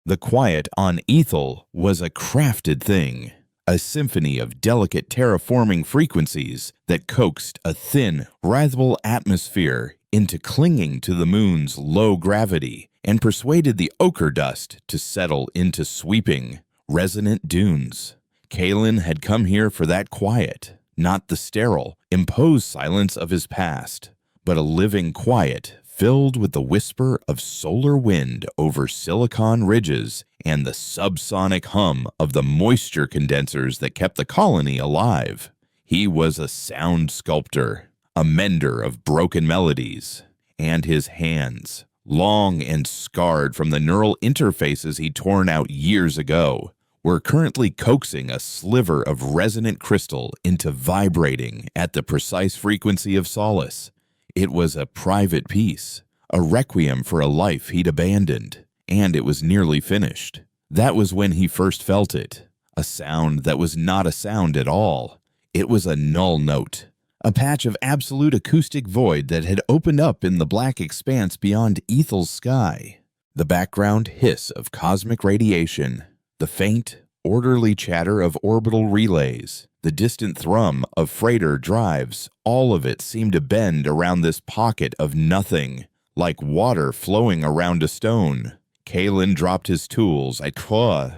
The quiet on Ethel was a crafted thing, a symphony of delicate terraforming frequencies that coaxed a thin, wrathful atmosphere into clinging to the moon's low gravity and persuaded the ochre dust to settle into sweeping, resonant dunes. Kalen had come here for that quiet, not the sterile, imposed silence of his past, but a living quiet filled with the whisper of solar wind over silicon ridges and the subsonic hum of the moisture condensers that kept the colony alive. He was a sound sculptor, a mender of broken melodies, and his hands, long and scarred from the neural interfaces he'd torn out years ago, were currently coaxing a sliver of resonant crystal into vibrating at the precise frequency of solace. It was a private piece, a requiem for a life he'd abandoned, and it was nearly finished. That was when he first felt it, a sound that was not a sound at all. It was a null note, a patch of absolute acoustic void that had opened up in the black expanse beyond Ethel's sky. The background hiss of cosmic radiation, the faint, orderly chatter of orbital relays, the distant thrum of freighter drives, all of it seemed to bend around this pocket of nothing, like water flowing around a stone. Kalen dropped his tools. The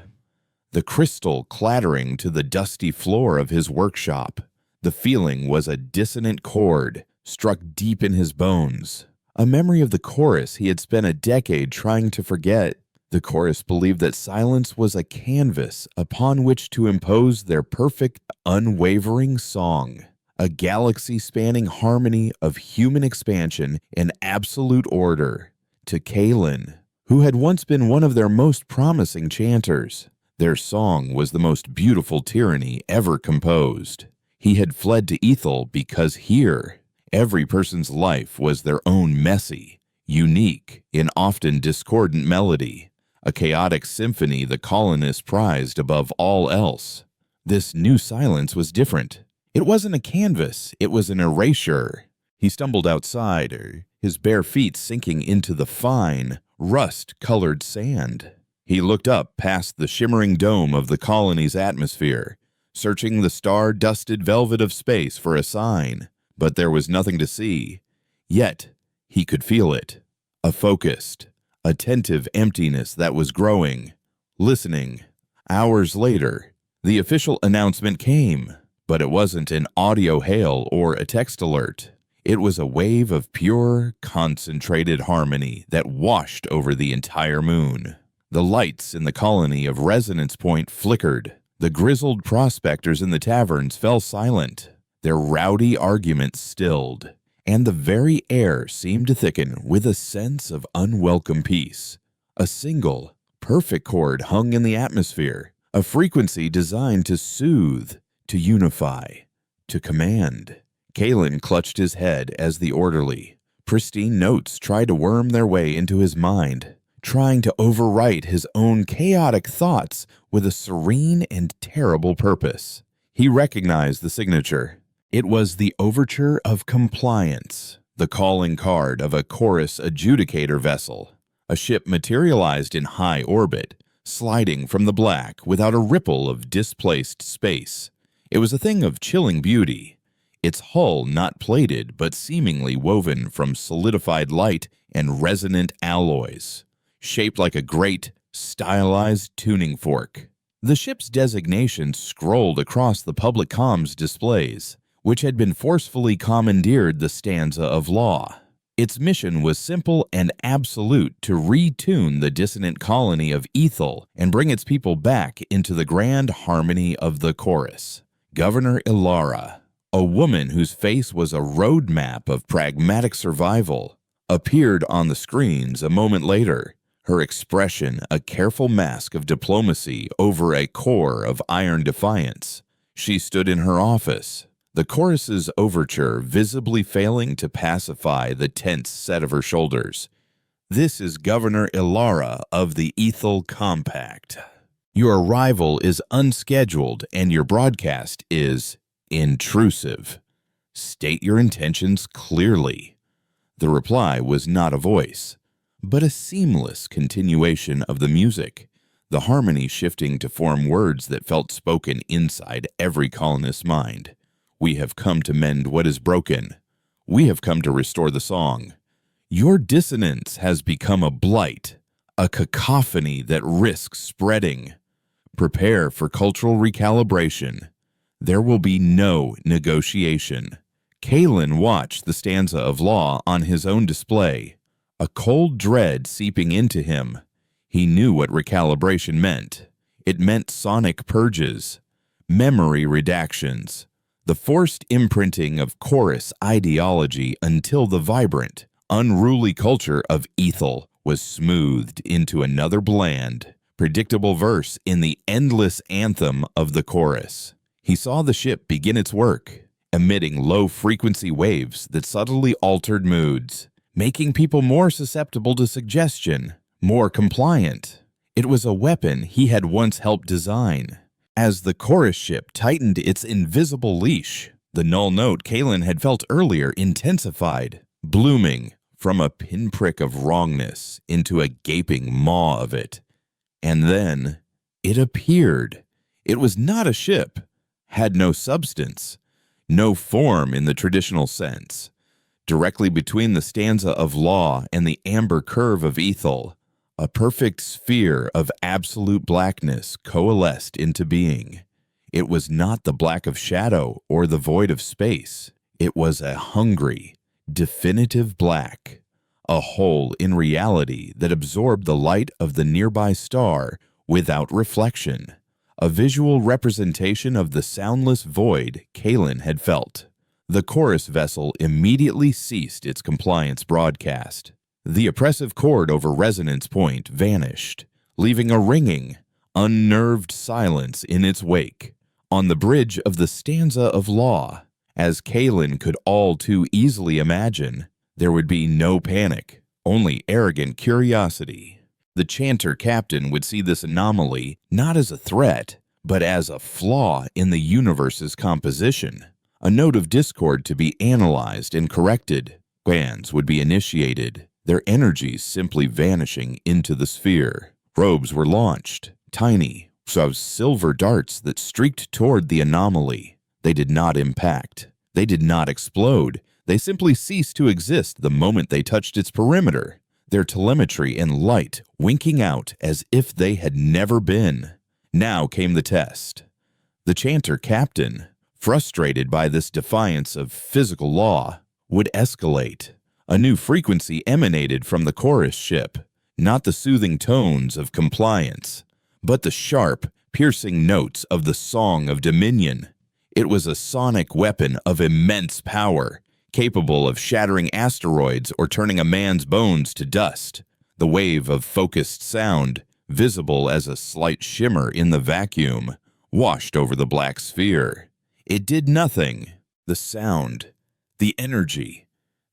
crystal clattering to the dusty floor of his workshop. The feeling was a dissonant chord struck deep in his bones, a memory of the chorus he had spent a decade trying to forget. The chorus believed that silence was a canvas upon which to impose their perfect, unwavering song, a galaxy-spanning harmony of human expansion and absolute order. To Kalen, who had once been one of their most promising chanters, their song was the most beautiful tyranny ever composed. He had fled to Ethel because here, every person's life was their own messy, unique, and often discordant melody, a chaotic symphony the colonists prized above all else. This new silence was different. It wasn't a canvas, it was an erasure. He stumbled outside, his bare feet sinking into the fine, rust-colored sand. He looked up past the shimmering dome of the colony's atmosphere, searching the star-dusted velvet of space for a sign, but there was nothing to see. Yet, he could feel it, a focused, attentive emptiness that was growing. Listening. Hours later, the official announcement came, but it wasn't an audio hail or a text alert. It was a wave of pure, concentrated harmony that washed over the entire moon. The lights in the colony of Resonance Point flickered. The grizzled prospectors in the taverns fell silent, their rowdy arguments stilled, and the very air seemed to thicken with a sense of unwelcome peace. A single, perfect chord hung in the atmosphere, a frequency designed to soothe, to unify, to command. Kalen clutched his head as the orderly, pristine notes tried to worm their way into his mind, trying to overwrite his own chaotic thoughts with a serene and terrible purpose. He recognized the signature. It was the overture of compliance, the calling card of a chorus adjudicator vessel, a ship materialized in high orbit, sliding from the black without a ripple of displaced space. It was a thing of chilling beauty, its hull not plated but seemingly woven from solidified light and resonant alloys, shaped like a great, stylized tuning fork. The ship's designation scrolled across the public comms displays, which had been forcefully commandeered the stanza of law. Its mission was simple and absolute: to retune the dissonant colony of Ethel and bring its people back into the grand harmony of the chorus. Governor Ilara, a woman whose face was a roadmap of pragmatic survival, appeared on the screens a moment later, her expression a careful mask of diplomacy over a core of iron defiance. She stood in her office, the chorus's overture visibly failing to pacify the tense set of her shoulders. "This is Governor Ilara of the Ethel Compact. Your arrival is unscheduled and your broadcast is intrusive. State your intentions clearly." The reply was not a voice, but a seamless continuation of the music, the harmony shifting to form words that felt spoken inside every colonist's mind. We have come to mend what is broken. We have come to restore the song. Your dissonance has become a blight, a cacophony that risks spreading. Prepare for cultural recalibration. There will be no negotiation. Kalen watched the stanza of law on his own display, a cold dread seeping into him. He knew what recalibration meant. It meant sonic purges, memory redactions, the forced imprinting of chorus ideology until the vibrant, unruly culture of Ethel was smoothed into another bland, predictable verse in the endless anthem of the chorus. He saw the ship begin its work, emitting low-frequency waves that subtly altered moods, making people more susceptible to suggestion, more compliant. It was a weapon he had once helped design. As the chorus ship tightened its invisible leash, the null note Kalen had felt earlier intensified, blooming from a pinprick of wrongness into a gaping maw of it. And then it appeared. It was not a ship, had no substance, no form in the traditional sense. Directly between the stanza of law and the amber curve of Ethel, a perfect sphere of absolute blackness coalesced into being. It was not the black of shadow or the void of space. It was a hungry, definitive black, a hole in reality that absorbed the light of the nearby star without reflection, a visual representation of the soundless void Kalen had felt. The chorus vessel immediately ceased its compliance broadcast. The oppressive chord over resonance point vanished, leaving a ringing, unnerved silence in its wake. On the bridge of the stanza of law, as Kalen could all too easily imagine, there would be no panic, only arrogant curiosity. The chanter captain would see this anomaly not as a threat, but as a flaw in the universe's composition, a note of discord to be analyzed and corrected. Plans would be initiated, their energies simply vanishing into the sphere. Probes were launched, tiny, silver darts that streaked toward the anomaly. They did not impact. They did not explode. They simply ceased to exist the moment they touched its perimeter, their telemetry and light winking out as if they had never been. Now came the test. The chanter captain, frustrated by this defiance of physical law, would escalate. A new frequency emanated from the chorus ship, not the soothing tones of compliance, but the sharp, piercing notes of the song of dominion. It was a sonic weapon of immense power, capable of shattering asteroids or turning a man's bones to dust. The wave of focused sound, visible as a slight shimmer in the vacuum, washed over the black sphere. It did nothing. The sound, the energy,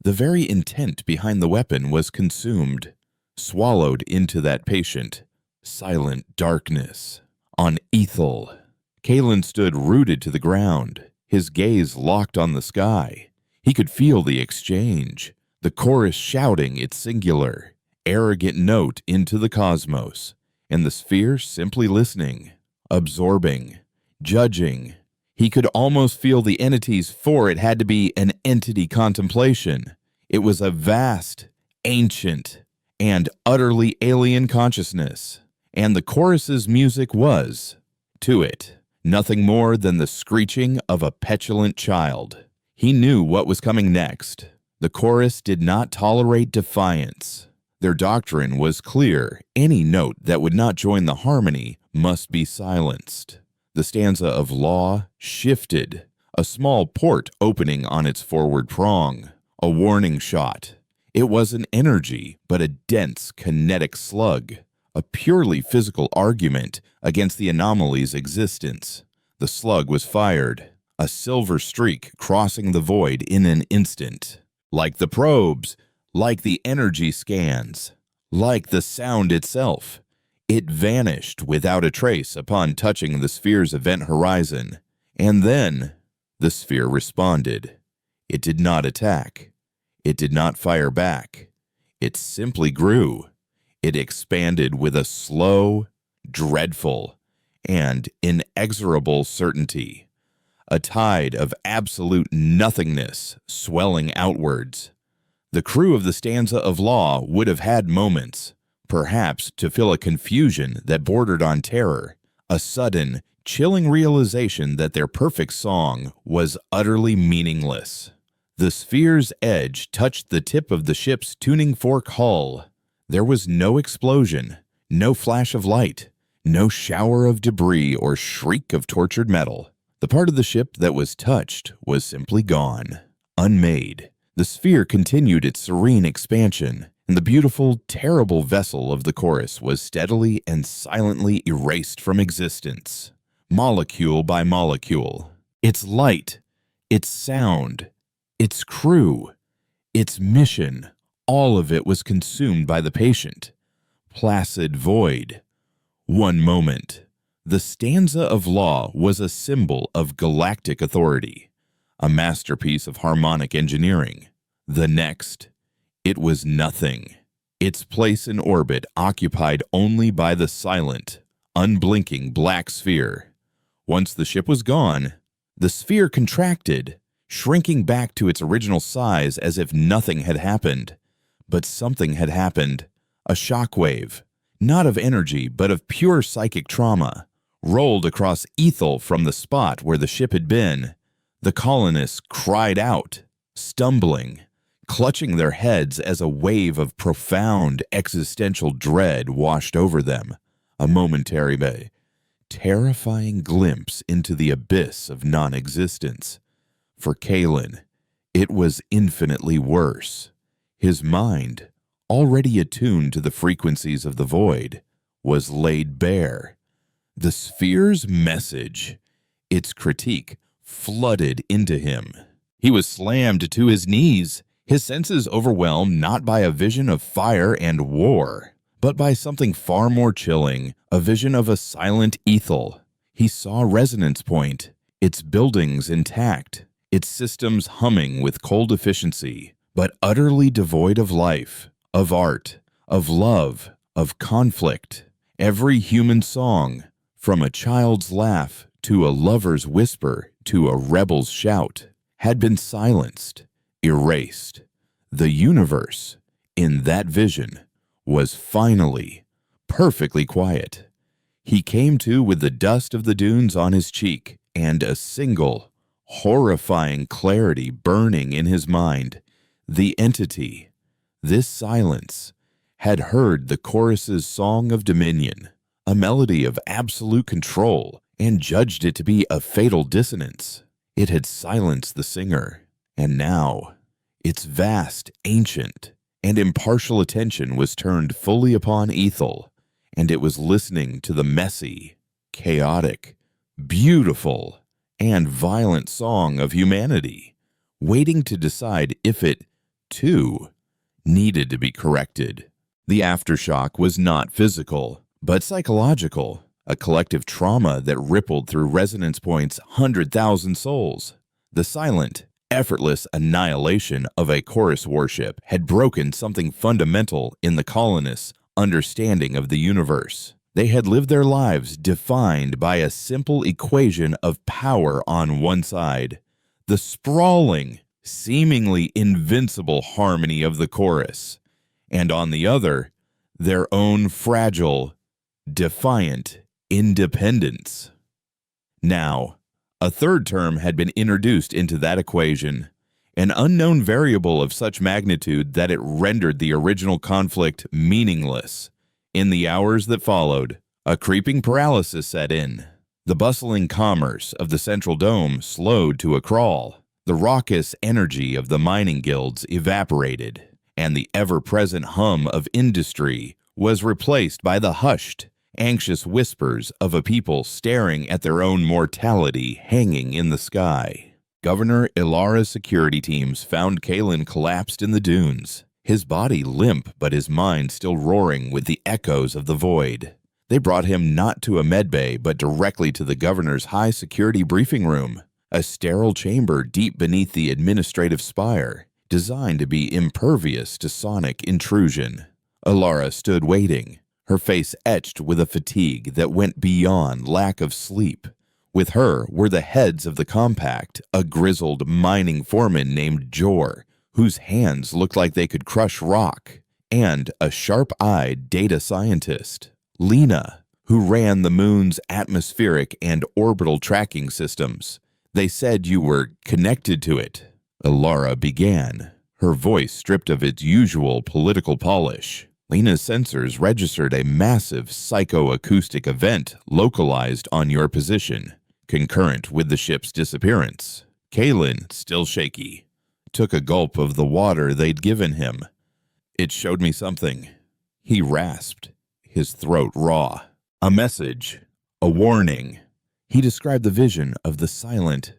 the very intent behind the weapon was consumed, swallowed into that patient, silent darkness. On Ethel, Kalen stood rooted to the ground, his gaze locked on the sky. He could feel the exchange, the chorus shouting its singular, arrogant note into the cosmos, and the sphere simply listening, absorbing, judging. He could almost feel the entities, for it had to be an entity contemplation. It was a vast, ancient, and utterly alien consciousness, and the chorus's music was, to it, nothing more than the screeching of a petulant child. He knew what was coming next. The chorus did not tolerate defiance. Their doctrine was clear. Any note that would not join the harmony must be silenced. The stanza of law shifted, a small port opening on its forward prong, a warning shot. It was an energy, but a dense, kinetic slug, a purely physical argument against the anomaly's existence. The slug was fired, a silver streak crossing the void in an instant. Like the probes, like the energy scans, like the sound itself, it vanished without a trace upon touching the sphere's event horizon. And then the sphere responded. It did not attack. It did not fire back. It simply grew. It expanded with a slow, dreadful, and inexorable certainty. A tide of absolute nothingness swelling outwards. The crew of the stanza of law would have had moments, perhaps to feel a confusion that bordered on terror, a sudden, chilling realization that their perfect song was utterly meaningless. The sphere's edge touched the tip of the ship's tuning fork hull. There was no explosion, no flash of light, no shower of debris or shriek of tortured metal. The part of the ship that was touched was simply gone, unmade. The sphere continued its serene expansion, and the beautiful, terrible vessel of the chorus was steadily and silently erased from existence, molecule by molecule. Its light, its sound, its crew, its mission, all of it was consumed by the patient. Placid void. One moment, the stanza of law was a symbol of galactic authority, a masterpiece of harmonic engineering. The next, it was nothing, its place in orbit occupied only by the silent, unblinking black sphere. Once the ship was gone, the sphere contracted, shrinking back to its original size as if nothing had happened. But something had happened, a shockwave, not of energy but of pure psychic trauma, rolled across Ethel from the spot where the ship had been. The colonists cried out, stumbling, clutching their heads as a wave of profound existential dread washed over them, a momentary but terrifying glimpse into the abyss of non-existence. For Kalen, it was infinitely worse. His mind, already attuned to the frequencies of the void, was laid bare. The sphere's message, its critique, flooded into him. He was slammed to his knees, his senses overwhelmed not by a vision of fire and war, but by something far more chilling, a vision of a silent Ethel. He saw Resonance Point, its buildings intact, its systems humming with cold efficiency, but utterly devoid of life, of art, of love, of conflict. Every human song, from a child's laugh to a lover's whisper to a rebel's shout, had been silenced, erased. The universe, in that vision, was finally perfectly quiet. He came to with the dust of the dunes on his cheek and a single, horrifying clarity burning in his mind. The entity, this silence, had heard the chorus's song of dominion, a melody of absolute control, and judged it to be a fatal dissonance. It had silenced the singer, and now its vast, ancient, and impartial attention was turned fully upon Ethel, and it was listening to the messy, chaotic, beautiful, and violent song of humanity, waiting to decide if it, too, needed to be corrected. The aftershock was not physical, but psychological, a collective trauma that rippled through Resonance Point's 100,000 souls. The silent, effortless annihilation of a chorus warship had broken something fundamental in the colonists' understanding of the universe. They had lived their lives defined by a simple equation of power on one side, the sprawling, seemingly invincible harmony of the chorus, and on the other, their own fragile, defiant independence. Now, a third term had been introduced into that equation, an unknown variable of such magnitude that it rendered the original conflict meaningless. In the hours that followed, a creeping paralysis set in. The bustling commerce of the Central Dome slowed to a crawl. The raucous energy of the mining guilds evaporated, and the ever-present hum of industry was replaced by the hushed, anxious whispers of a people staring at their own mortality hanging in the sky. Governor Ilara's security teams found Kalen collapsed in the dunes, his body limp but his mind still roaring with the echoes of the void. They brought him not to a medbay but directly to the governor's high-security briefing room, a sterile chamber deep beneath the administrative spire, designed to be impervious to sonic intrusion. Ilara stood waiting, her face etched with a fatigue that went beyond lack of sleep. With her were the heads of the compact, a grizzled mining foreman named Jor, whose hands looked like they could crush rock, and a sharp-eyed data scientist, Lena, who ran the moon's atmospheric and orbital tracking systems. They said you were connected to it. Alara began, her voice stripped of its usual political polish. Lena's sensors registered a massive psychoacoustic event localized on your position, concurrent with the ship's disappearance. Kalen, still shaky, took a gulp of the water they'd given him. It showed me something. He rasped, his throat raw. A message, a warning. He described the vision of the silent,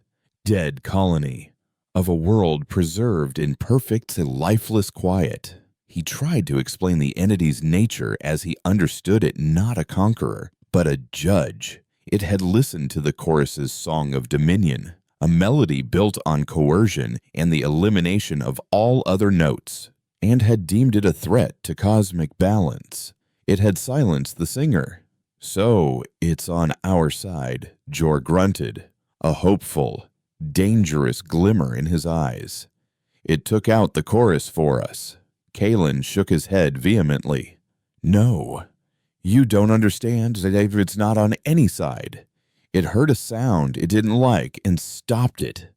dead colony, of a world preserved in perfect, lifeless quiet. He tried to explain the entity's nature as he understood it, not a conqueror, but a judge. It had listened to the chorus's song of dominion, a melody built on coercion and the elimination of all other notes, and had deemed it a threat to cosmic balance. It had silenced the singer. So it's on our side, Jor grunted, a hopeful, dangerous glimmer in his eyes. It took out the chorus for us. Kalen shook his head vehemently. No, you don't understand that it's not on any side. It heard a sound it didn't like and stopped it.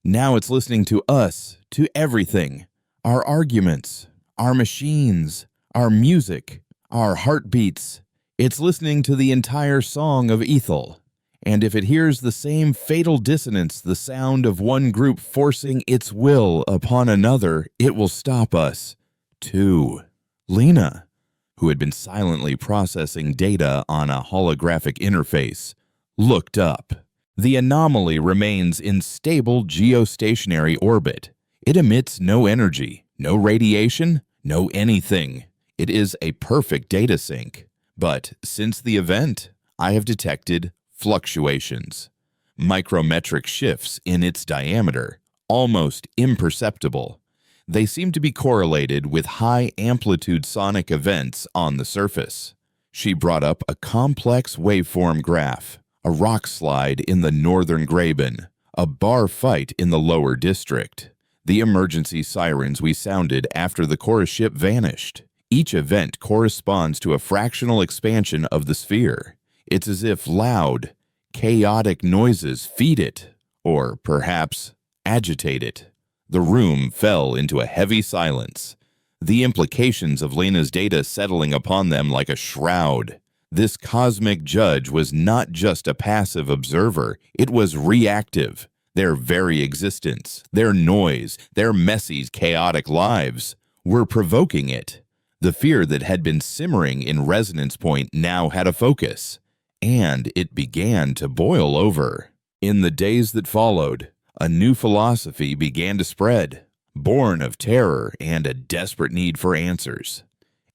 Now it's listening to us, to everything. Our arguments, our machines, our music, our heartbeats. It's listening to the entire song of Ethel. And if it hears the same fatal dissonance, the sound of one group forcing its will upon another, it will stop us, too. Lena, who had been silently processing data on a holographic interface, looked up. The anomaly remains in stable geostationary orbit. It emits no energy, no radiation, no anything. It is a perfect data sync. But since the event, I have detected fluctuations, micrometric shifts in its diameter, almost imperceptible. They seem to be correlated with high-amplitude sonic events on the surface. She brought up a complex waveform graph, a rock slide in the northern Graben, a bar fight in the lower district, the emergency sirens we sounded after the chorus ship vanished. Each event corresponds to a fractional expansion of the sphere. It's as if loud, chaotic noises feed it, or perhaps agitate it. The room fell into a heavy silence, the implications of Lena's data settling upon them like a shroud. This cosmic judge was not just a passive observer, it was reactive. Their very existence, their noise, their messy, chaotic lives were provoking it. The fear that had been simmering in Resonance Point now had a focus, and it began to boil over. In the days that followed, a new philosophy began to spread, born of terror and a desperate need for answers.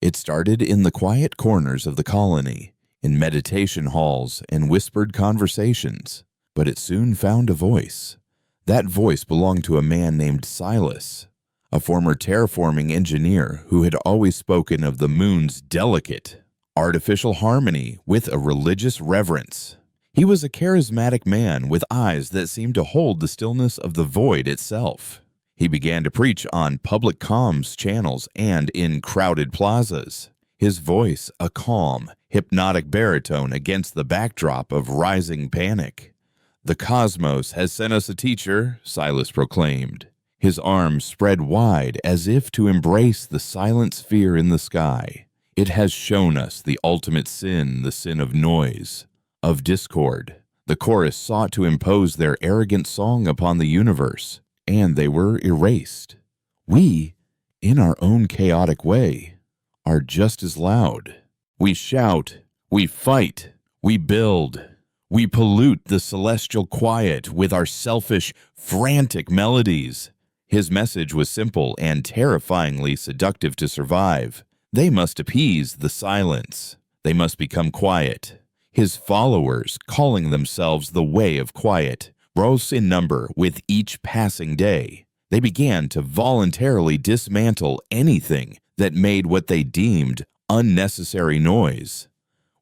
It started in the quiet corners of the colony, in meditation halls and whispered conversations, but it soon found a voice. That voice belonged to a man named Silas, a former terraforming engineer who had always spoken of the moon's delicate, artificial harmony with a religious reverence. He was a charismatic man with eyes that seemed to hold the stillness of the void itself. He began to preach on public comms channels and in crowded plazas, his voice a calm, hypnotic baritone against the backdrop of rising panic. "The cosmos has sent us a teacher," Silas proclaimed, his arms spread wide as if to embrace the silent sphere in the sky. "It has shown us the ultimate sin, the sin of noise, of discord." The chorus sought to impose their arrogant song upon the universe, and they were erased. We, in our own chaotic way, are just as loud. We shout, we fight, we build. We pollute the celestial quiet with our selfish, frantic melodies. His message was simple and terrifyingly seductive to survive. They must appease the silence. They must become quiet. His followers, calling themselves the Way of Quiet, rose in number with each passing day. They began to voluntarily dismantle anything that made what they deemed unnecessary noise.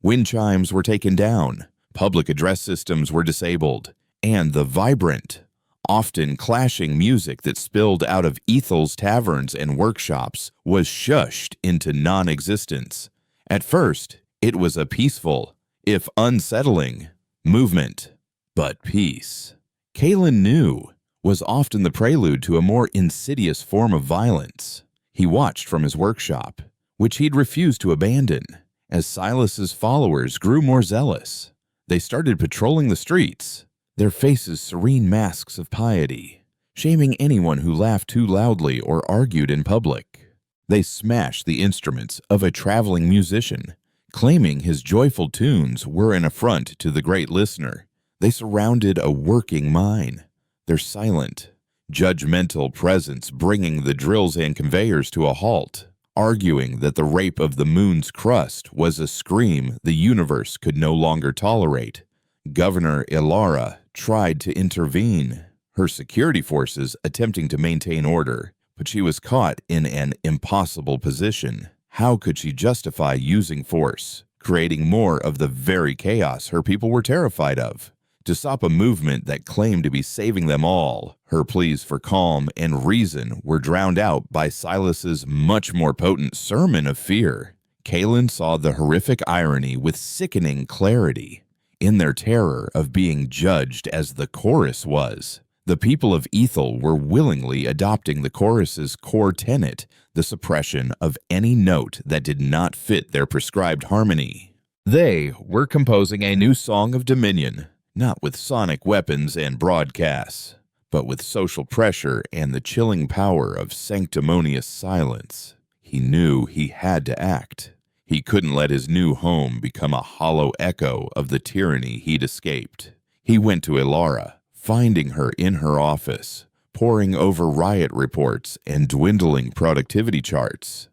Wind chimes were taken down, public address systems were disabled, and the vibrant, often clashing music that spilled out of Ethel's taverns and workshops was shushed into non-existence. At first, it was a peaceful, if unsettling, movement. But peace, Kalen knew, was often the prelude to a more insidious form of violence. He watched from his workshop, which he'd refused to abandon, as Silas's followers grew more zealous. They started patrolling the streets, their faces serene masks of piety, shaming anyone who laughed too loudly or argued in public. They smashed the instruments of a traveling musician, claiming his joyful tunes were an affront to the great listener. They surrounded a working mine, their silent, judgmental presence bringing the drills and conveyors to a halt, arguing that the rape of the moon's crust was a scream the universe could no longer tolerate. Governor Ilara tried to intervene, her security forces attempting to maintain order, but she was caught in an impossible position. How could she justify using force, creating more of the very chaos her people were terrified of? To stop a movement that claimed to be saving them all, her pleas for calm and reason were drowned out by Silas's much more potent sermon of fear. Kalen saw the horrific irony with sickening clarity. In their terror of being judged as the chorus was, the people of Ethel were willingly adopting the chorus's core tenet, the suppression of any note that did not fit their prescribed harmony. They were composing a new song of dominion, not with sonic weapons and broadcasts, but with social pressure and the chilling power of sanctimonious silence. He knew he had to act. He couldn't let his new home become a hollow echo of the tyranny he'd escaped. He went to Ilara, finding her in her office, poring over riot reports and dwindling productivity charts.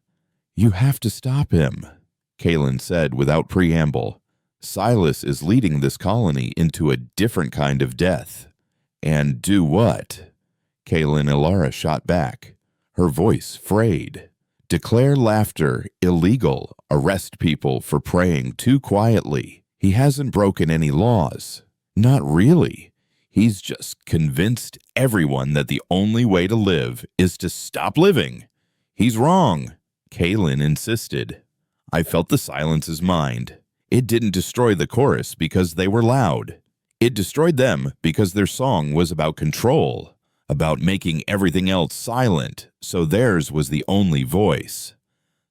"You have to stop him," Kalen said without preamble. "Silas is leading this colony into a different kind of death." "And do what?" Kalen Ilara shot back, her voice frayed. "Declare laughter illegal, arrest people for praying too quietly. He hasn't broken any laws. Not really. He's just convinced everyone that the only way to live is to stop living. He's wrong," Kalen insisted. "I felt the silence's mind. It didn't destroy the chorus because they were loud. It destroyed them because their song was about control, about making everything else silent, so theirs was the only voice.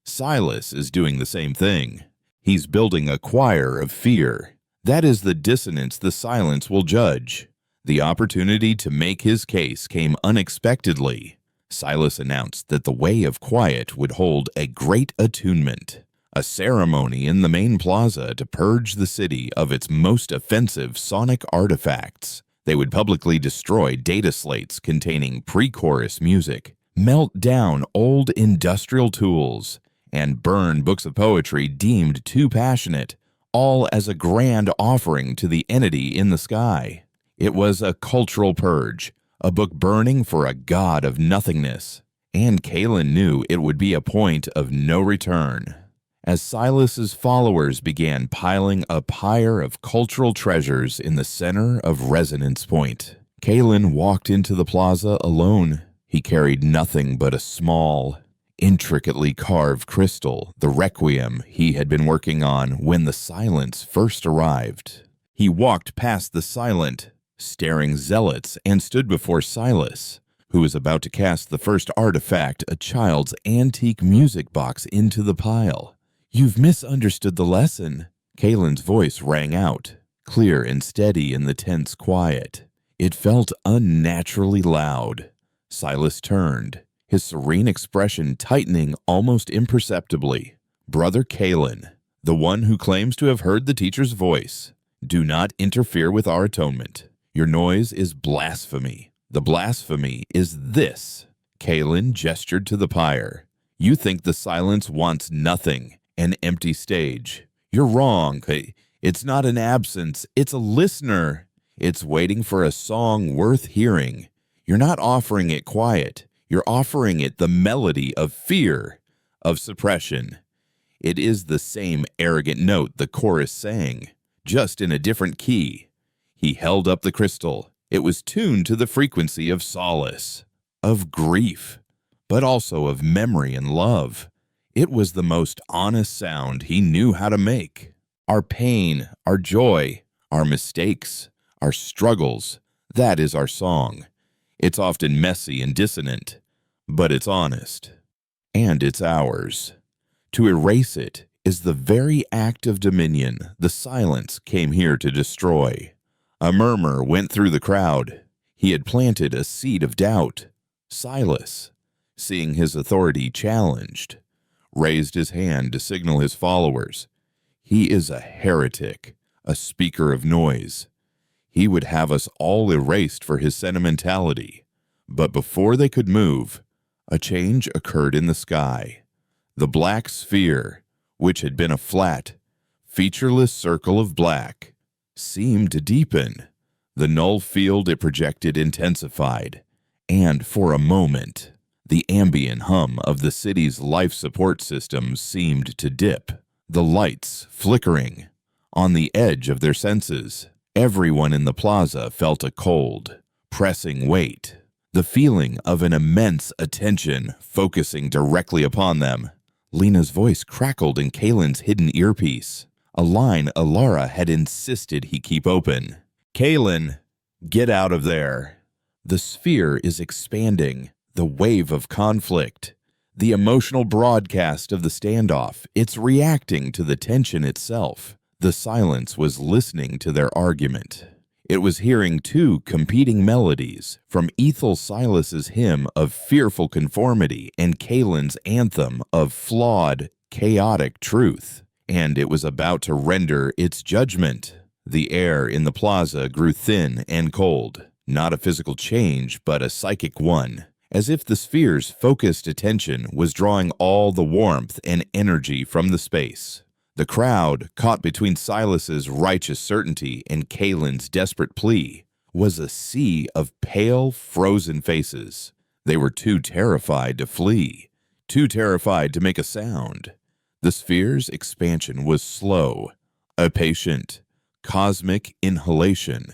Silas is doing the same thing. He's building a choir of fear. That is the dissonance the silence will judge. The opportunity to make his case came unexpectedly. Silas announced that the Way of Quiet would hold a great attunement, a ceremony in the main plaza to purge the city of its most offensive sonic artifacts. They would publicly destroy data slates containing pre-chorus music, melt down old industrial tools, and burn books of poetry deemed too passionate, all as a grand offering to the entity in the sky. It was a cultural purge, a book burning for a god of nothingness, and Kalen knew it would be a point of no return. As Silas's followers began piling a pyre of cultural treasures in the center of Resonance Point, Kalen walked into the plaza alone. He carried nothing but a small, intricately carved crystal, the requiem he had been working on when the silence first arrived. He walked past the silent, staring zealots and stood before Silas, who was about to cast the first artifact, a child's antique music box, into the pile. "You've misunderstood the lesson," Kalen's voice rang out, clear and steady in the tense quiet. It felt unnaturally loud. Silas turned, his serene expression tightening almost imperceptibly. "Brother Kalen, the one who claims to have heard the teacher's voice, do not interfere with our atonement. Your noise is blasphemy. The blasphemy is this." Kalen gestured to the pyre. "You think the silence wants nothing, an empty stage. You're wrong. It's not an absence, it's a listener. It's waiting for a song worth hearing. You're not offering it quiet. You're offering it the melody of fear, of suppression. It is the same arrogant note the chorus sang, just in a different key. He held up the crystal. It was tuned to the frequency of solace, of grief, but also of memory and love. It was the most honest sound he knew how to make. Our pain, our joy, our mistakes, our struggles, that is our song. It's often messy and dissonant, but it's honest. And it's ours. To erase it is the very act of dominion the silence came here to destroy. A murmur went through the crowd. He had planted a seed of doubt. Silas, seeing his authority challenged, raised his hand to signal his followers. He is a heretic, a speaker of noise. He would have us all erased for his sentimentality. But before they could move, a change occurred in the sky. The black sphere, which had been a flat, featureless circle of black, seemed to deepen. The null field it projected intensified, and for a moment, the ambient hum of the city's life support systems seemed to dip, the lights flickering. On the edge of their senses, everyone in the plaza felt a cold, pressing weight, the feeling of an immense attention focusing directly upon them. Lena's voice crackled in Kalen's hidden earpiece, a line Alara had insisted he keep open. "Kalen, get out of there. The sphere is expanding, the wave of conflict, the emotional broadcast of the standoff. It's reacting to the tension itself." The silence was listening to their argument. It was hearing two competing melodies, from Ethel Silas's hymn of fearful conformity and Kalen's anthem of flawed, chaotic truth. And it was about to render its judgment. The air in the plaza grew thin and cold, not a physical change, but a psychic one, as if the sphere's focused attention was drawing all the warmth and energy from the space. The crowd, caught between Silas's righteous certainty and Kalen's desperate plea, was a sea of pale, frozen faces. They were too terrified to flee, too terrified to make a sound. The sphere's expansion was slow, a patient, cosmic inhalation,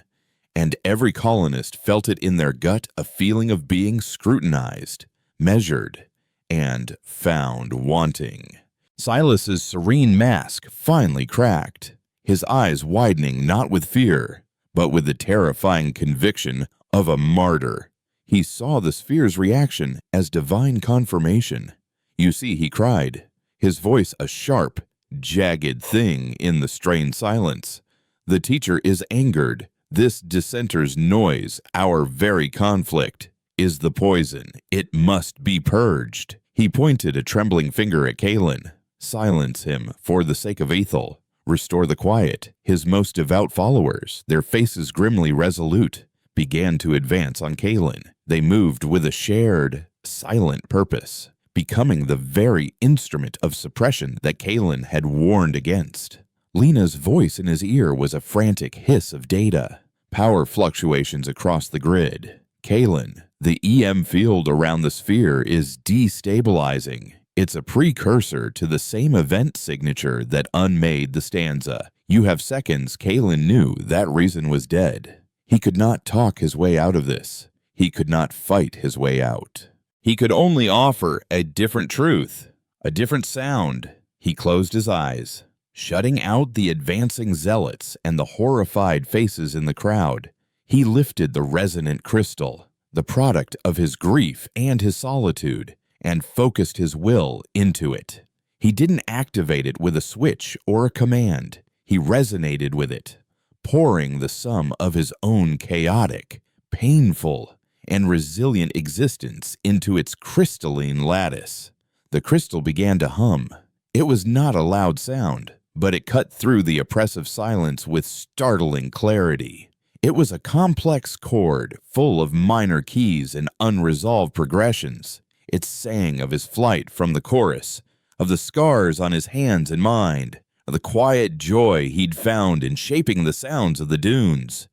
and every colonist felt it in their gut, a feeling of being scrutinized, measured, and found wanting. Silas's serene mask finally cracked, his eyes widening not with fear, but with the terrifying conviction of a martyr. He saw the sphere's reaction as divine confirmation. "You see," he cried, his voice a sharp, jagged thing in the strained silence. "The teacher is angered. This dissenter's noise, our very conflict, is the poison. It must be purged." He pointed a trembling finger at Kalen. "Silence him for the sake of Ethel. Restore the quiet." His most devout followers, their faces grimly resolute, began to advance on Kalen. They moved with a shared, silent purpose, becoming the very instrument of suppression that Kalen had warned against. Lena's voice in his ear was a frantic hiss of data, power fluctuations across the grid. "Kalen, the EM field around the sphere is destabilizing. It's a precursor to the same event signature that unmade the stanza. You have seconds." Kalen knew that reason was dead. He could not talk his way out of this. He could not fight his way out. He could only offer a different truth, a different sound. He closed his eyes, shutting out the advancing zealots and the horrified faces in the crowd. He lifted the resonant crystal, the product of his grief and his solitude, and focused his will into it. He didn't activate it with a switch or a command. He resonated with it, pouring the sum of his own chaotic, painful, and resilient existence into its crystalline lattice. The crystal began to hum. It was not a loud sound, but it cut through the oppressive silence with startling clarity. It was a complex chord full of minor keys and unresolved progressions. It sang of his flight from the chorus, of the scars on his hands and mind, of the quiet joy he'd found in shaping the sounds of the dunes.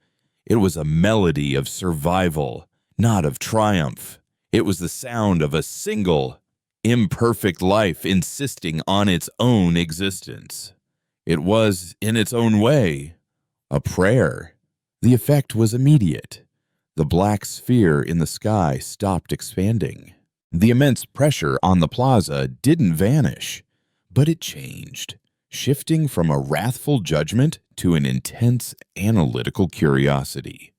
It was a melody of survival, not of triumph. It was the sound of a single, imperfect life insisting on its own existence. It was, in its own way, a prayer. The effect was immediate. The black sphere in the sky stopped expanding. The immense pressure on the plaza didn't vanish, but it changed, shifting from a wrathful judgment to an intense analytical curiosity.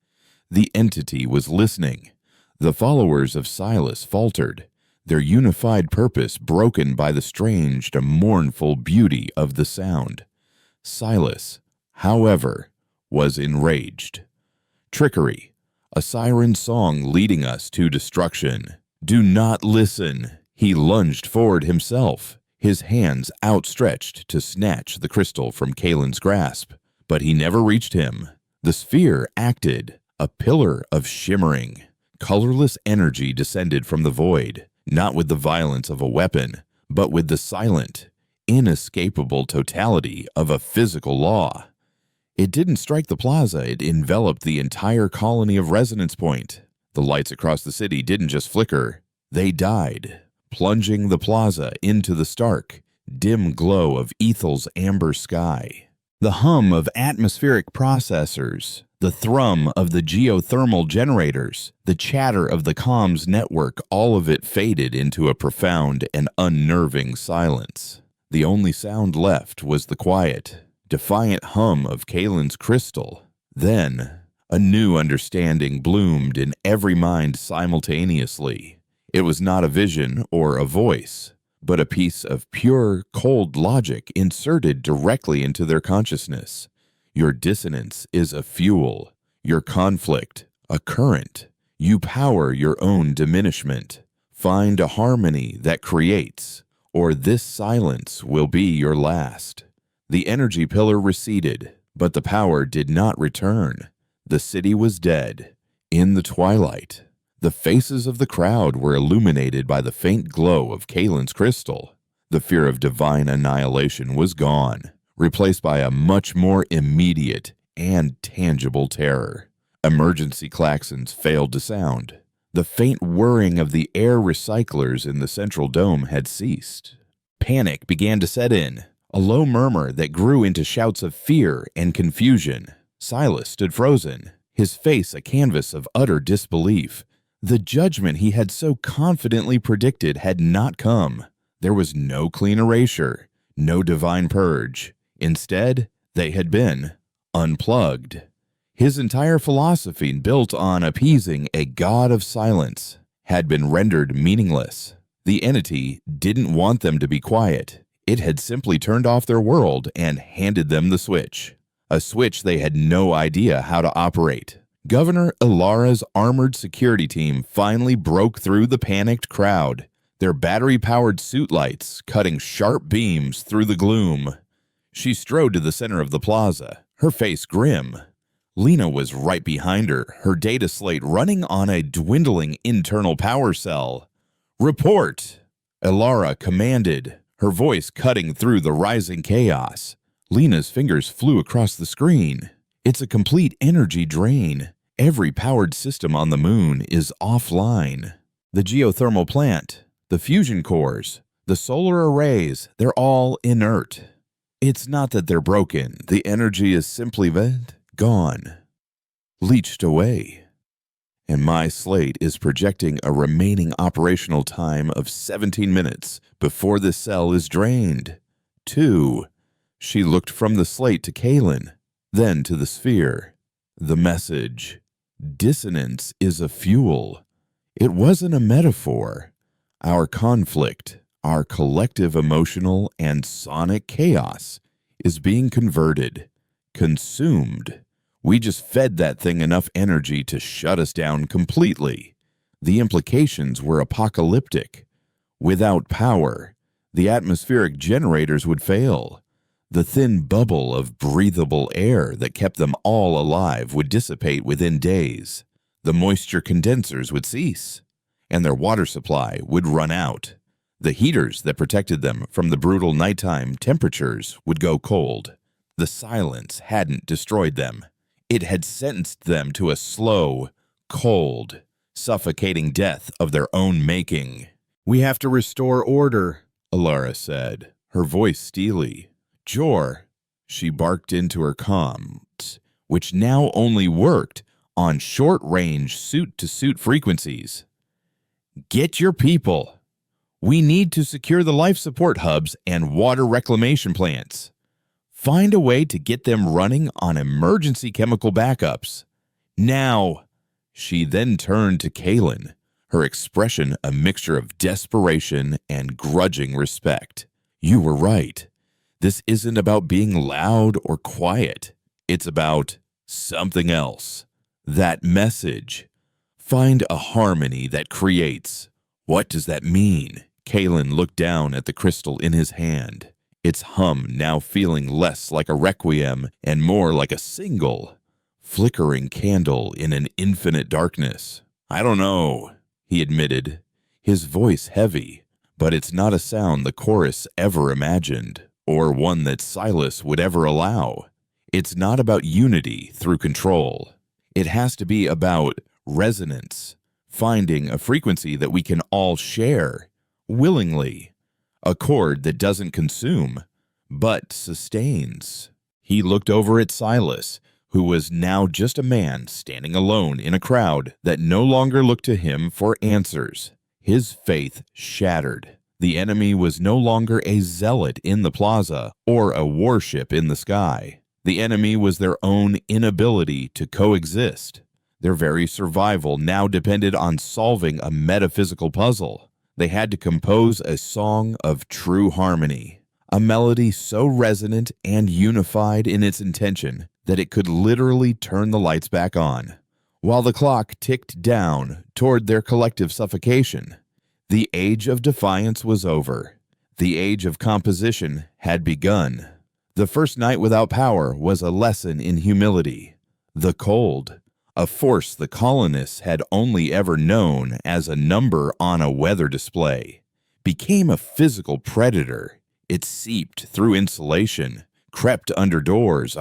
The entity was listening. The followers of Silas faltered, their unified purpose broken by the strange and mournful beauty of the sound. Silas, however, was enraged. Trickery, a siren song leading us to destruction. Do not listen. He lunged forward himself, his hands outstretched to snatch the crystal from Kalen's grasp. But he never reached him. The sphere acted, a pillar of shimmering, colorless energy descended from the void, not with the violence of a weapon, but with the silent, inescapable totality of a physical law. It didn't strike the plaza, it enveloped the entire colony of Resonance Point. The lights across the city didn't just flicker, they died, plunging the plaza into the stark, dim glow of Ethel's amber sky. The hum of atmospheric processors, the thrum of the geothermal generators, the chatter of the comms network, all of it faded into a profound and unnerving silence. The only sound left was the quiet, defiant hum of Kalen's crystal. Then, a new understanding bloomed in every mind simultaneously. It was not a vision or a voice, but a piece of pure, cold logic inserted directly into their consciousness. Your dissonance is a fuel, your conflict a current. You power your own diminishment. Find a harmony that creates, or this silence will be your last. The energy pillar receded, but the power did not return. The city was dead. In the twilight, the faces of the crowd were illuminated by the faint glow of Kalen's crystal. The fear of divine annihilation was gone, replaced by a much more immediate and tangible terror. Emergency klaxons failed to sound. The faint whirring of the air recyclers in the central dome had ceased. Panic began to set in, a low murmur that grew into shouts of fear and confusion. Silas stood frozen, his face a canvas of utter disbelief. The judgment he had so confidently predicted had not come. There was no clean erasure, no divine purge. Instead, they had been unplugged. His entire philosophy, built on appeasing a god of silence, had been rendered meaningless. The entity didn't want them to be quiet. It had simply turned off their world and handed them the switch. A switch they had no idea how to operate. Governor Ilara's armored security team finally broke through the panicked crowd, their battery-powered suit lights cutting sharp beams through the gloom. She strode to the center of the plaza, her face grim. Lena was right behind her data slate running on a dwindling internal power cell. "Report!" Ilara commanded, her voice cutting through the rising chaos. Lena's fingers flew across the screen. It's a complete energy drain. Every powered system on the moon is offline. The geothermal plant, the fusion cores, the solar arrays, they're all inert. It's not that they're broken. The energy is simply gone, leached away. And my slate is projecting a remaining operational time of 17 minutes before the cell is drained. 2. She looked from the slate to Kalen, then to the sphere. The message, dissonance is a fuel. It wasn't a metaphor. Our conflict, our collective emotional and sonic chaos is being converted, consumed. We just fed that thing enough energy to shut us down completely. The implications were apocalyptic. Without power, the atmospheric generators would fail. The thin bubble of breathable air that kept them all alive would dissipate within days. The moisture condensers would cease, and their water supply would run out. The heaters that protected them from the brutal nighttime temperatures would go cold. The silence hadn't destroyed them. It had sentenced them to a slow, cold, suffocating death of their own making. We have to restore order, Alara said, her voice steely. Jor, she barked into her comms, which now only worked on short-range suit-to-suit frequencies. Get your people. We need to secure the life support hubs and water reclamation plants. Find a way to get them running on emergency chemical backups. Now. She then turned to Kaylin, her expression a mixture of desperation and grudging respect. You were right. This isn't about being loud or quiet. It's about something else. That message. Find a harmony that creates. What does that mean? Kaylin looked down at the crystal in his hand, its hum now feeling less like a requiem and more like a single, flickering candle in an infinite darkness. I don't know, he admitted, his voice heavy, but it's not a sound the chorus ever imagined, or one that Silas would ever allow. It's not about unity through control. It has to be about resonance, finding a frequency that we can all share, willingly, a chord that doesn't consume, but sustains. He looked over at Silas, who was now just a man standing alone in a crowd that no longer looked to him for answers. His faith shattered. The enemy was no longer a zealot in the plaza or a warship in the sky. The enemy was their own inability to coexist. Their very survival now depended on solving a metaphysical puzzle. They had to compose a song of true harmony, a melody so resonant and unified in its intention that it could literally turn the lights back on, while the clock ticked down toward their collective suffocation. The age of defiance was over. The age of composition had begun. The first night without power was a lesson in humility. The cold, a force the colonists had only ever known as a number on a weather display, became a physical predator. It seeped through insulation, crept under doors,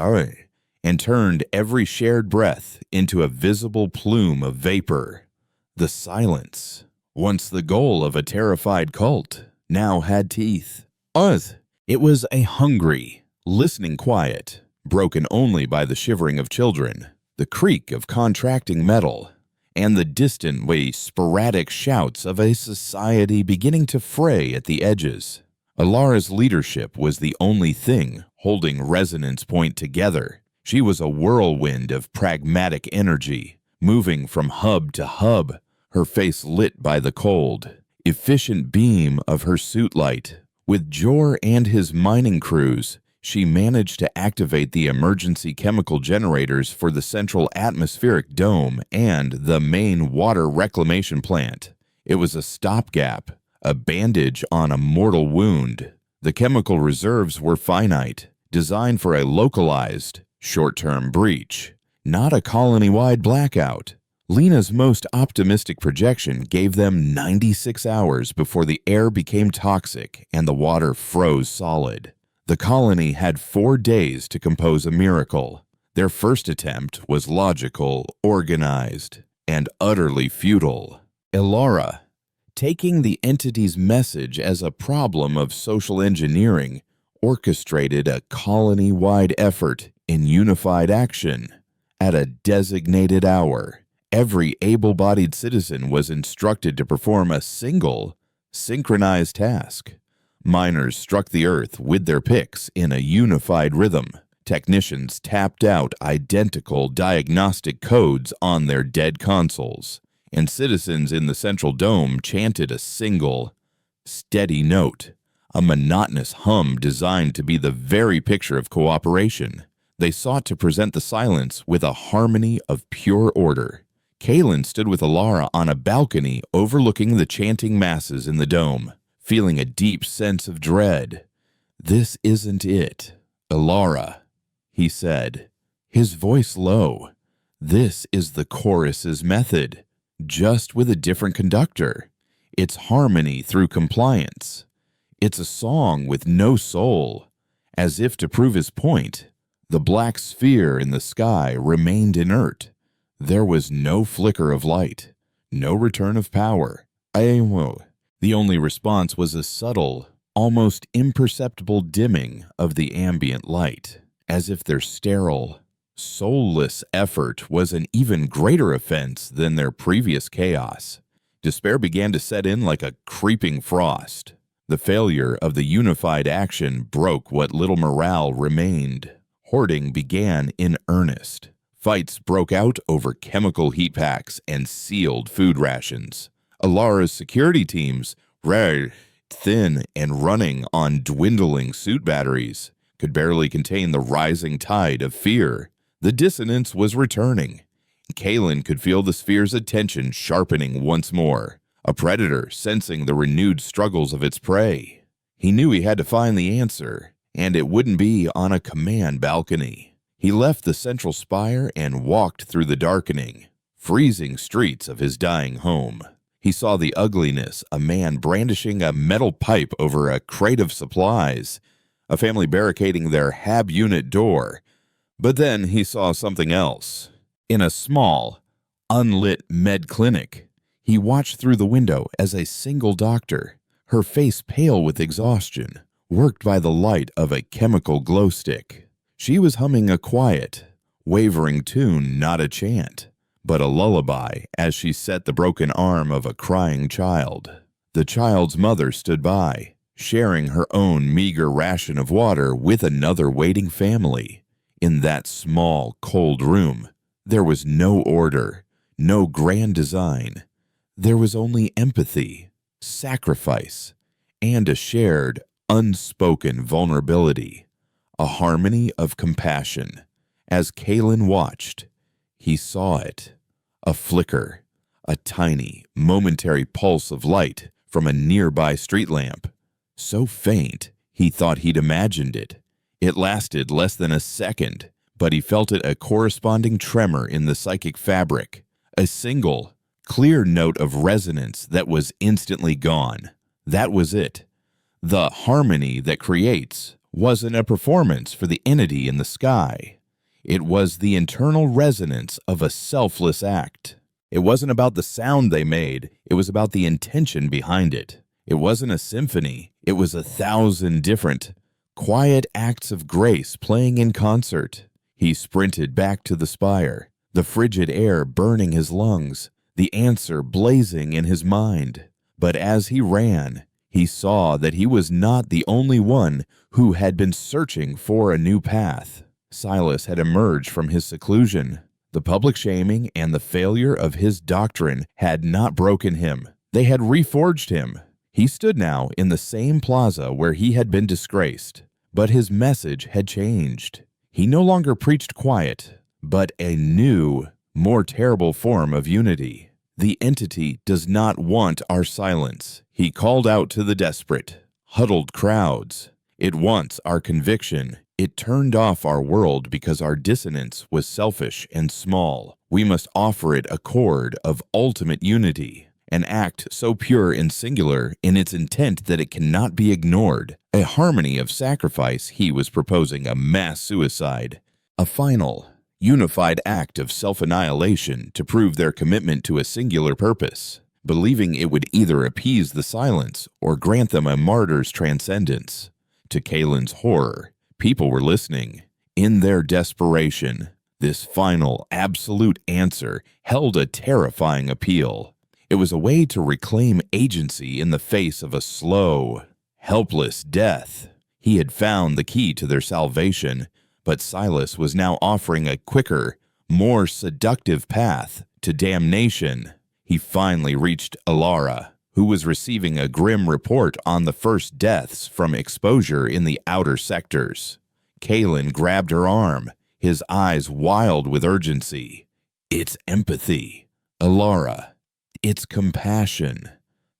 and turned every shared breath into a visible plume of vapor. The silence, once the goal of a terrified cult, now had teeth. It was a hungry, listening quiet, broken only by the shivering of children, the creak of contracting metal, and the distant, sporadic shouts of a society beginning to fray at the edges. Alara's leadership was the only thing holding Resonance Point together. She was a whirlwind of pragmatic energy, moving from hub to hub, her face lit by the cold, efficient beam of her suit light. With Jor and his mining crews, she managed to activate the emergency chemical generators for the central atmospheric dome and the main water reclamation plant. It was a stopgap, a bandage on a mortal wound. The chemical reserves were finite, designed for a localized, short-term breach, not a colony-wide blackout. Lena's most optimistic projection gave them 96 hours before the air became toxic and the water froze solid. The colony had 4 days to compose a miracle. Their first attempt was logical, organized, and utterly futile. Alara, taking the entity's message as a problem of social engineering, orchestrated a colony-wide effort in unified action. At a designated hour, every able-bodied citizen was instructed to perform a single, synchronized task. Miners struck the earth with their picks in a unified rhythm. Technicians tapped out identical diagnostic codes on their dead consoles, and citizens in the central dome chanted a single, steady note, a monotonous hum designed to be the very picture of cooperation. They sought to present the silence with a harmony of pure order. Kaylin stood with Alara on a balcony overlooking the chanting masses in the dome, feeling a deep sense of dread. "This isn't it, Alara," he said, his voice low. "This is the chorus's method, just with a different conductor. It's harmony through compliance. It's a song with no soul." As if to prove his point, the black sphere in the sky remained inert. There was no flicker of light, no return of power. The only response was a subtle, almost imperceptible dimming of the ambient light, as if their sterile, soulless effort was an even greater offense than their previous chaos. Despair began to set in like a creeping frost. The failure of the unified action broke what little morale remained. Hoarding began in earnest. Fights broke out over chemical heat packs and sealed food rations. Alara's security teams, rare, thin, and running on dwindling suit batteries, could barely contain the rising tide of fear. The dissonance was returning. Kalen could feel the sphere's attention sharpening once more, a predator sensing the renewed struggles of its prey. He knew he had to find the answer, and it wouldn't be on a command balcony. He left the central spire and walked through the darkening, freezing streets of his dying home. He saw the ugliness, a man brandishing a metal pipe over a crate of supplies, a family barricading their HAB unit door. But then he saw something else. In a small, unlit med clinic, he watched through the window as a single doctor, her face pale with exhaustion, worked by the light of a chemical glow stick. She was humming a quiet, wavering tune, not a chant, but a lullaby as she set the broken arm of a crying child. The child's mother stood by, sharing her own meager ration of water with another waiting family. In that small, cold room, there was no order, no grand design. There was only empathy, sacrifice, and a shared, unspoken vulnerability, a harmony of compassion. As Kalen watched, he saw it, a flicker, a tiny, momentary pulse of light from a nearby street lamp. So faint, he thought he'd imagined it. It lasted less than a second, but he felt it a corresponding tremor in the psychic fabric, a single, clear note of resonance that was instantly gone. That was it. The harmony that creates wasn't a performance for the entity in the sky. It was the internal resonance of a selfless act. It wasn't about the sound they made, it was about the intention behind it. It wasn't a symphony, it was 1,000 different, quiet acts of grace playing in concert. He sprinted back to the spire, the frigid air burning his lungs, the answer blazing in his mind. But as he ran, he saw that he was not the only one who had been searching for a new path. Silas had emerged from his seclusion. The public shaming and the failure of his doctrine had not broken him. They had reforged him. He stood now in the same plaza where he had been disgraced, but his message had changed. He no longer preached quiet, but a new, more terrible form of unity. The entity does not want our silence, he called out to the desperate, huddled crowds. It wants our conviction. It turned off our world because our dissonance was selfish and small. We must offer it a chord of ultimate unity, an act so pure and singular in its intent that it cannot be ignored. A harmony of sacrifice. He was proposing a mass suicide, a final, unified act of self-annihilation to prove their commitment to a singular purpose, believing it would either appease the silence or grant them a martyr's transcendence. To Kalen's horror, people were listening. In their desperation, this final, absolute answer held a terrifying appeal. It was a way to reclaim agency in the face of a slow, helpless death. He had found the key to their salvation, but Silas was now offering a quicker, more seductive path to damnation. He finally reached Alara, who was receiving a grim report on the first deaths from exposure in the outer sectors. Kalen grabbed her arm, his eyes wild with urgency. It's empathy, Alara. It's compassion.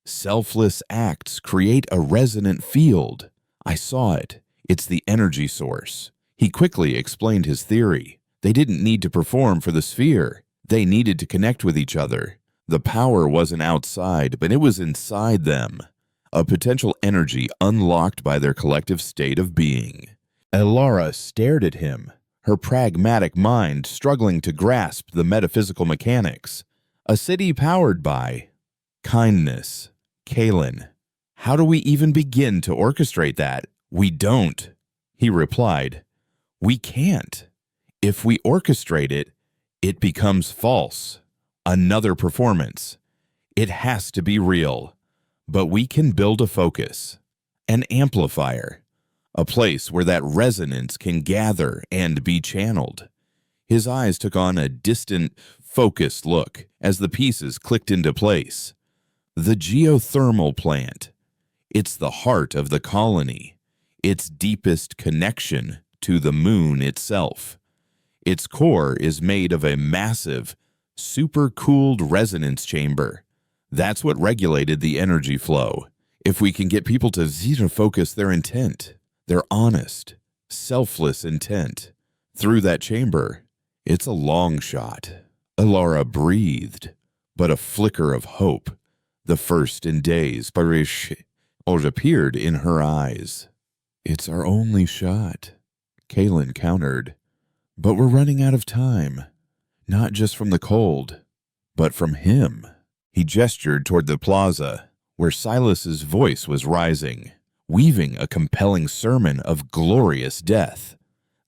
Selfless acts create a resonant field. I saw it. It's the energy source. He quickly explained his theory. They didn't need to perform for the sphere. They needed to connect with each other. The power wasn't outside, but it was inside them, a potential energy unlocked by their collective state of being. Alara stared at him, her pragmatic mind struggling to grasp the metaphysical mechanics. A city powered by kindness. Kalen, How do we even begin to orchestrate that? We don't. He replied, we can't. If we orchestrate it, it becomes false. Another performance. It has to be real. But we can build a focus, an amplifier, a place where that resonance can gather and be channeled. His eyes took on a distant, focused look as the pieces clicked into place. The geothermal plant. It's the heart of the colony, its deepest connection to the moon itself. Its core is made of a massive, super-cooled resonance chamber. That's what regulated the energy flow. If we can get people to focus their intent, their honest, selfless intent, through that chamber, it's a long shot. Alara breathed, but a flicker of hope, the first in days, appeared in her eyes. It's our only shot, Kaelin countered. But we're running out of time, not just from the cold, but from him. He gestured toward the plaza, where Silas's voice was rising, weaving a compelling sermon of glorious death.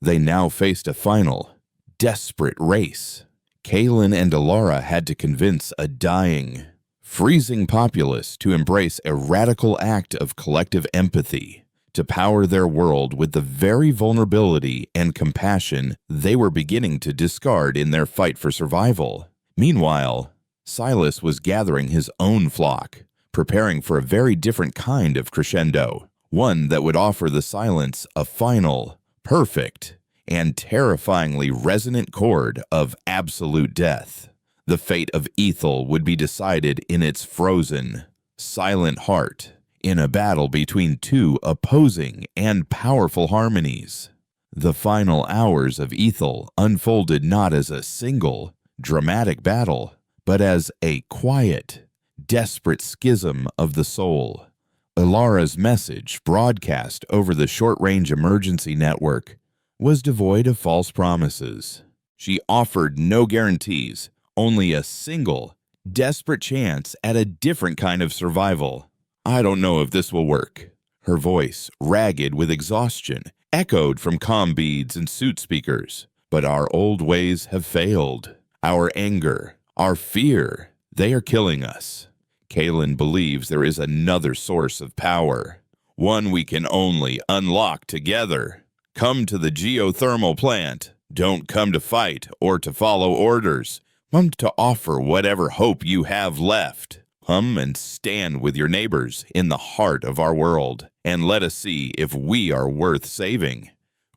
They now faced a final, desperate race. Kaelin and Alara had to convince a dying, freezing populace to embrace a radical act of collective empathy, to power their world with the very vulnerability and compassion they were beginning to discard in their fight for survival. Meanwhile, Silas was gathering his own flock, preparing for a very different kind of crescendo, one that would offer the silence a final, perfect, and terrifyingly resonant chord of absolute death. The fate of Ethel would be decided in its frozen, silent heart, in a battle between two opposing and powerful harmonies. The final hours of Ethel unfolded not as a single, dramatic battle, but as a quiet, desperate schism of the soul. Alara's message, broadcast over the short-range emergency network, was devoid of false promises. She offered no guarantees, only a single, desperate chance at a different kind of survival. I don't know if this will work. Her voice, ragged with exhaustion, echoed from comm beads and suit speakers. But our old ways have failed. Our anger, our fear, they are killing us. Kaelin believes there is another source of power, one we can only unlock together. Come to the geothermal plant. Don't come to fight or to follow orders. Come to offer whatever hope you have left. Come and stand with your neighbors in the heart of our world, and let us see if we are worth saving.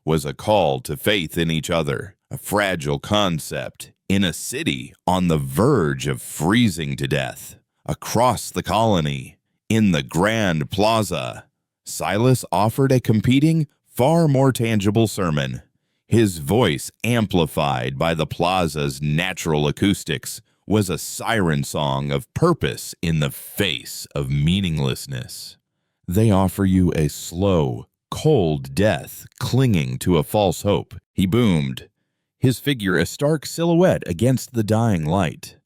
Was a call to faith in each other, a fragile concept in a city on the verge of freezing to death. Across the colony, in the Grand Plaza, Silas offered a competing, far more tangible sermon. His voice, amplified by the plaza's natural acoustics, was a siren song of purpose in the face of meaninglessness. They offer you a slow, cold death clinging to a false hope, he boomed, his figure a stark silhouette against the dying light.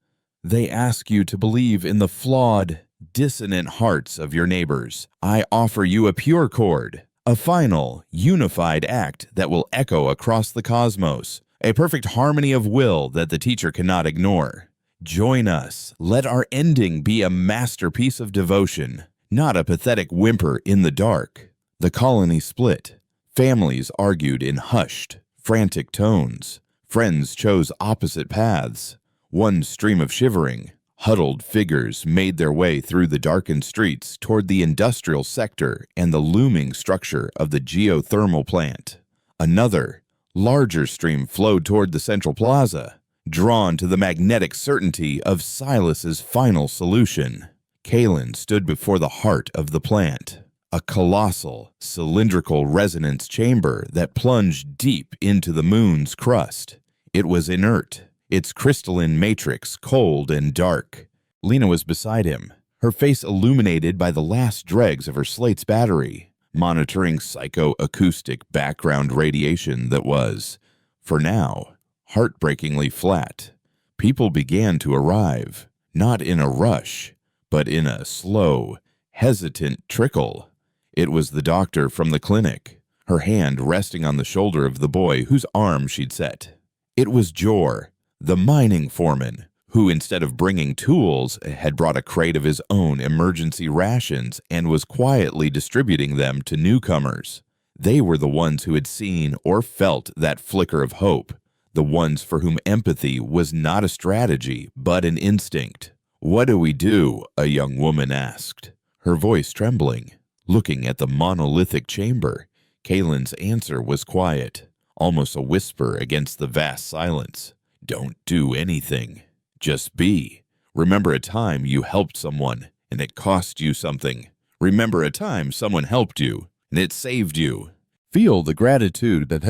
They ask you to believe in the flawed, dissonant hearts of your neighbors. I offer you a pure chord, a final, unified act that will echo across the cosmos, a perfect harmony of will that the teacher cannot ignore. Join us. Let our ending be a masterpiece of devotion, not a pathetic whimper in the dark. The colony split. Families argued in hushed, frantic tones. Friends chose opposite paths. One stream of shivering, huddled figures made their way through the darkened streets toward the industrial sector and the looming structure of the geothermal plant. Another, larger stream flowed toward the central plaza, drawn to the magnetic certainty of Silas's final solution. Kaelin stood before the heart of the plant, a colossal, cylindrical resonance chamber that plunged deep into the moon's crust. It was inert, its crystalline matrix cold and dark. Lena was beside him, her face illuminated by the last dregs of her slate's battery, monitoring psychoacoustic background radiation that was, for now, heartbreakingly flat. People began to arrive, not in a rush, but in a slow, hesitant trickle. It was the doctor from the clinic, her hand resting on the shoulder of the boy whose arm she'd set. It was Jor, the mining foreman, who instead of bringing tools had brought a crate of his own emergency rations and was quietly distributing them to newcomers. They were the ones who had seen or felt that flicker of hope, the ones for whom empathy was not a strategy but an instinct. "What do we do?" a young woman asked, her voice trembling. Looking at the monolithic chamber, Kaylin's answer was quiet, almost a whisper against the vast silence. "Don't do anything. Just be. Remember a time you helped someone and it cost you something. Remember a time someone helped you and it saved you. Feel the gratitude that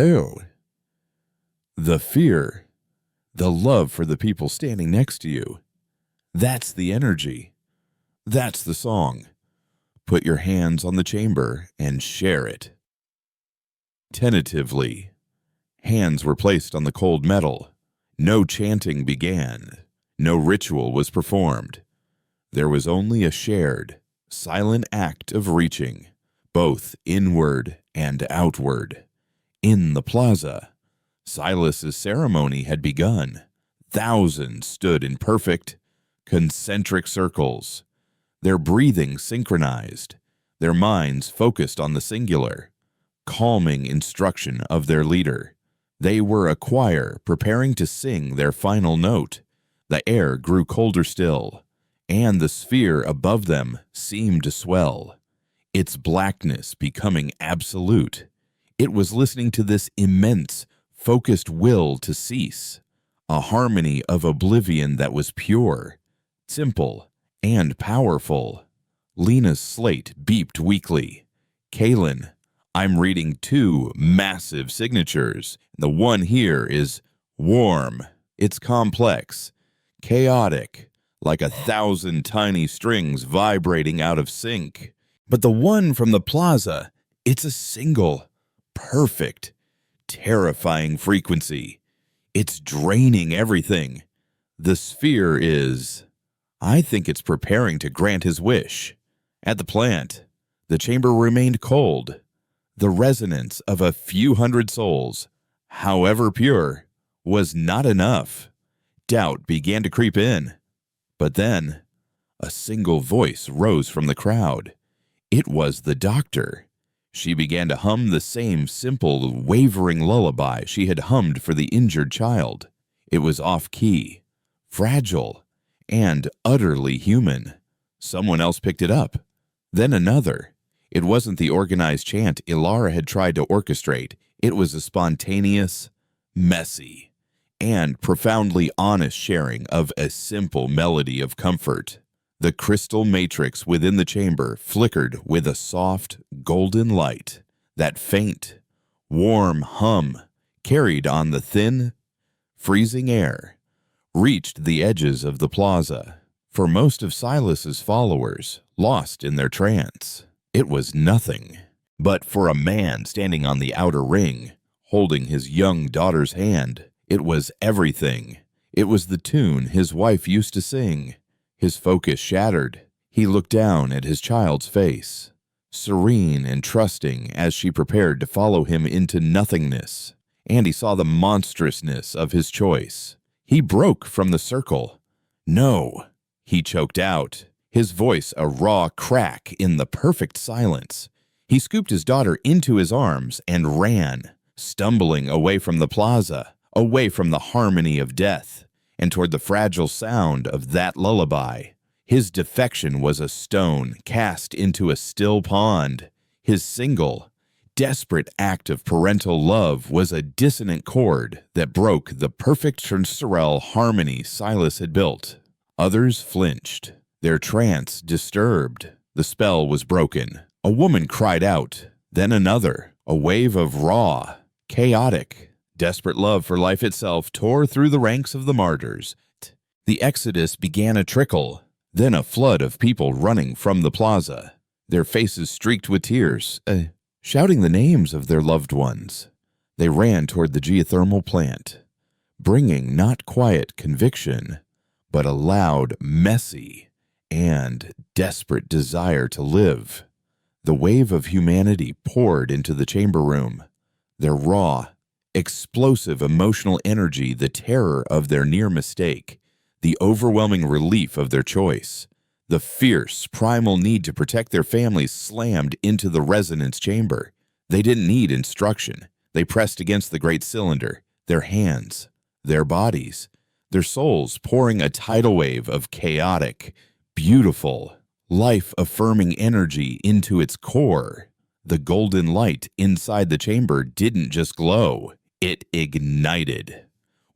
the fear, the love for the people standing next to you. That's the energy. That's the song. Put your hands on the chamber and share it." Tentatively, hands were placed on the cold metal. No chanting began. No ritual was performed. There was only a shared, silent act of reaching, both inward and outward. In the plaza, Silas's ceremony had begun. Thousands stood in perfect, concentric circles, their breathing synchronized, their minds focused on the singular, calming instruction of their leader. They were a choir preparing to sing their final note. The air grew colder still, and the sphere above them seemed to swell, its blackness becoming absolute. It was listening to this immense, focused will to cease, a harmony of oblivion that was pure, simple, and powerful. Lena's slate beeped weakly. "Kaylin, I'm reading 2 massive signatures. The one here is warm. It's complex, chaotic, like 1,000 tiny strings vibrating out of sync. But the one from the plaza, it's a single, perfect, terrifying frequency. It's draining everything. The sphere is... I think it's preparing to grant his wish." At the plant, the chamber remained cold. The resonance of a few hundred souls, however pure, was not enough. Doubt began to creep in. But then, a single voice rose from the crowd. It was the doctor. She began to hum the same simple, wavering lullaby she had hummed for the injured child. It was off-key, fragile, and utterly human. Someone else picked it up. Then another. It wasn't the organized chant Ilara had tried to orchestrate. It was a spontaneous, messy, and profoundly honest sharing of a simple melody of comfort. The crystal matrix within the chamber flickered with a soft, golden light. That faint, warm hum carried on the thin, freezing air, reached the edges of the plaza. For most of Silas's followers, lost in their trance, it was nothing. But for a man standing on the outer ring, holding his young daughter's hand, it was everything. It was the tune his wife used to sing. His focus shattered. He looked down at his child's face, serene and trusting as she prepared to follow him into nothingness, and he saw the monstrousness of his choice. He broke from the circle. "No," he choked out, his voice a raw crack in the perfect silence. He scooped his daughter into his arms and ran, stumbling away from the plaza, away from the harmony of death, and toward the fragile sound of that lullaby. His defection was a stone cast into a still pond. His single, desperate act of parental love was a dissonant chord that broke the perfect sorrel harmony Silas had built. Others flinched, their trance disturbed. The spell was broken. A woman cried out, then another. A wave of raw, chaotic, desperate love for life itself tore through the ranks of the martyrs. The exodus began a trickle, then a flood of people running from the plaza, their faces streaked with tears, shouting the names of their loved ones. They ran toward the geothermal plant, bringing not quiet conviction, but a loud, messy, and desperate desire to live. The wave of humanity poured into the chamber room. Their raw, explosive emotional energy, the terror of their near mistake, the overwhelming relief of their choice, the fierce, primal need to protect their families slammed into the resonance chamber. They didn't need instruction. They pressed against the great cylinder, their hands, their bodies, their souls pouring a tidal wave of chaotic, beautiful, life-affirming energy into its core. The golden light inside the chamber didn't just glow, it ignited.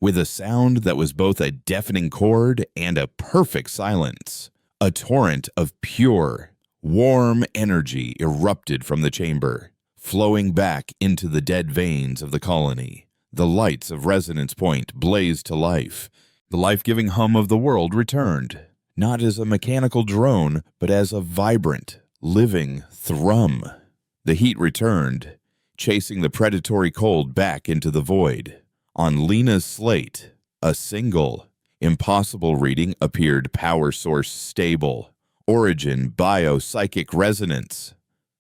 With a sound that was both a deafening chord and a perfect silence, a torrent of pure, warm energy erupted from the chamber, flowing back into the dead veins of the colony. The lights of Resonance Point blazed to life. The life-giving hum of the world returned, not as a mechanical drone, but as a vibrant, living thrum. The heat returned, chasing the predatory cold back into the void. On Lena's slate, a single, impossible reading appeared: power source stable, origin biopsychic resonance.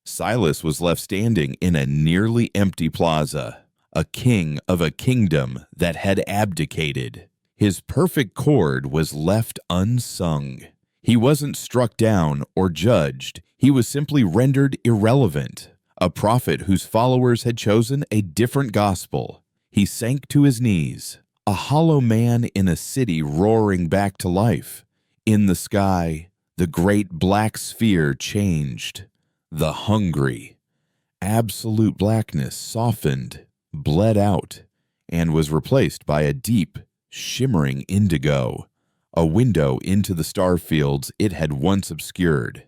Silas was left standing in a nearly empty plaza, a king of a kingdom that had abdicated. His perfect chord was left unsung. He wasn't struck down or judged. He was simply rendered irrelevant, a prophet whose followers had chosen a different gospel. He sank to his knees, a hollow man in a city roaring back to life. In the sky, the great black sphere changed. The hungry, absolute blackness softened, bled out, and was replaced by a deep, shimmering indigo, a window into the star fields it had once obscured.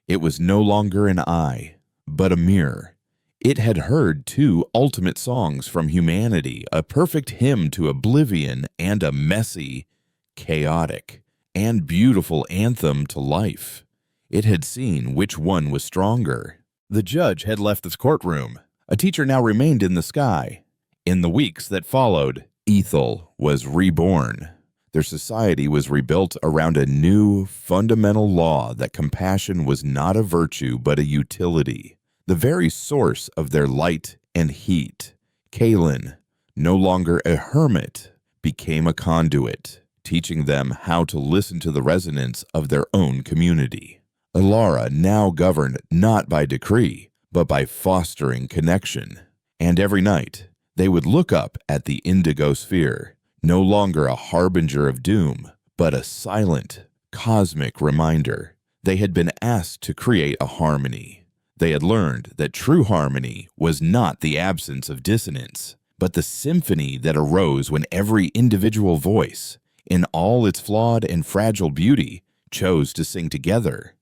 It was no longer an eye, but a mirror. It had heard two ultimate songs from humanity, a perfect hymn to oblivion and a messy, chaotic, and beautiful anthem to life. It had seen which one was stronger. The judge had left the courtroom. A teacher now remained in the sky. In the weeks that followed, Ethel was reborn. Their society was rebuilt around a new, fundamental law that compassion was not a virtue but a utility, the very source of their light and heat. Kaylin, no longer a hermit, became a conduit, teaching them how to listen to the resonance of their own community. Alara now governed not by decree, but by fostering connection. And every night, they would look up at the indigo sphere, no longer a harbinger of doom, but a silent, cosmic reminder. They had been asked to create a harmony. They had learned that true harmony was not the absence of dissonance, but the symphony that arose when every individual voice, in all its flawed and fragile beauty, chose to sing together.